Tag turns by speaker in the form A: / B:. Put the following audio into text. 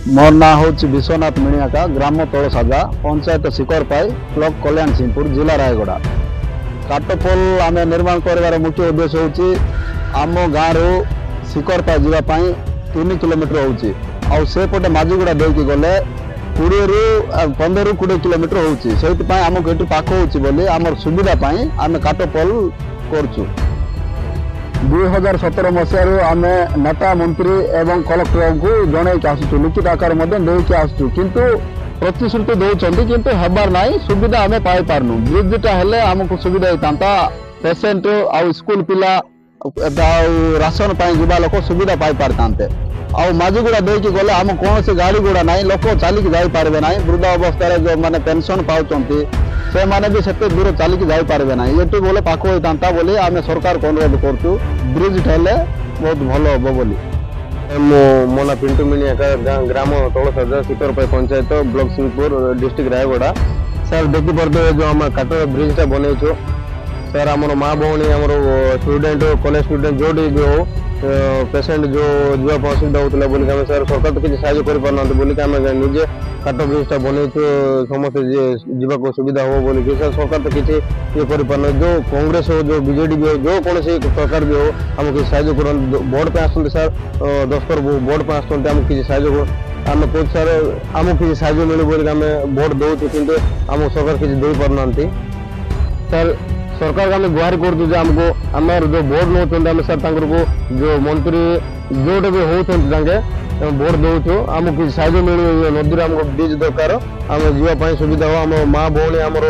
A: मोर ना हूँ विश्वनाथ मिणियाका ग्राम तलसाजा पंचायत शिखरपाई ब्लॉक कल्याण सिंहपुर जिला रायगड़ा। काटपोल आम निर्माण कर मुख्य उद्देश्य हूँ आम गाँव शिखरपाई जावाई 3 किलोमीटर हो सेपटे माजिगुड़ा देकी गले 20 ରୁ 15-20 किलोमीटर होती आमको ये पाख होली आम सुविधा आम काटपोल करुँ। 2017 मसीह आम नेता मंत्री एवं कलेक्टर को जनईक आसु लिखित आकार देकी आसु किंतु प्रतिश्रुति दौरान किंतु हबार ना सुविधा आम पाई पारनु। ब्रिजटा हेले आमको सुविधा होता पेसेंट आउ स्कूल पिला राशन जावा लोक सुविधा पाई पारते आउ माजिगुड़ा देकी गले आम कौन सी गाड़ी गुड़ा ना लोक चलिकी जापारे ना वृद्धा अवस्था जो मैंने पेंशन पाँच से माने भी सेते दूर चलिकी जापारे ना ये बोले पाख होता बोली आम सरकार को अनुरोध करूँ ब्रिज हेले बहुत भल हम बोली।
B: मो ना पिंटू मिणिया ग्राम Talasaja Shikharpai panchayat block Singhpur district Rayagada. Sir देखी पारे जो आम काट ब्रिजटा बनई सर आम माँ भौणी आम स्टूडेंट कॉलेज स्टूडेंट जो भी हो पेसेंट जो जावाई असुविधा होता बोलिक सर सरकार तो किसी साहय कर निजे काट ब्रिजटा बनई समस्त जावाक सुविधा हो बोलिक सर सरकार तो किसी ये कर जो कांग्रेस हो जो बीजेडी भी हो जो कौन सरकार भी हो आम किसी साहय कर भोट पे आसते सर 10 भोट पे आसते आम किसी साहय आम कह सर आमको किसी साहय मिले बोलिक आम भोट दौर कि आम सरकार किसी दे पार सर सरकार आम गुहार करूँ आमको आम जो भोट नौ सर को जो मंत्री जोटे भी होते भोट दौचु आमको किसी साहय मिले नदी आमको ब्रिज दरकार आम जावाई सुविधा हो आम माँ भौणी आमर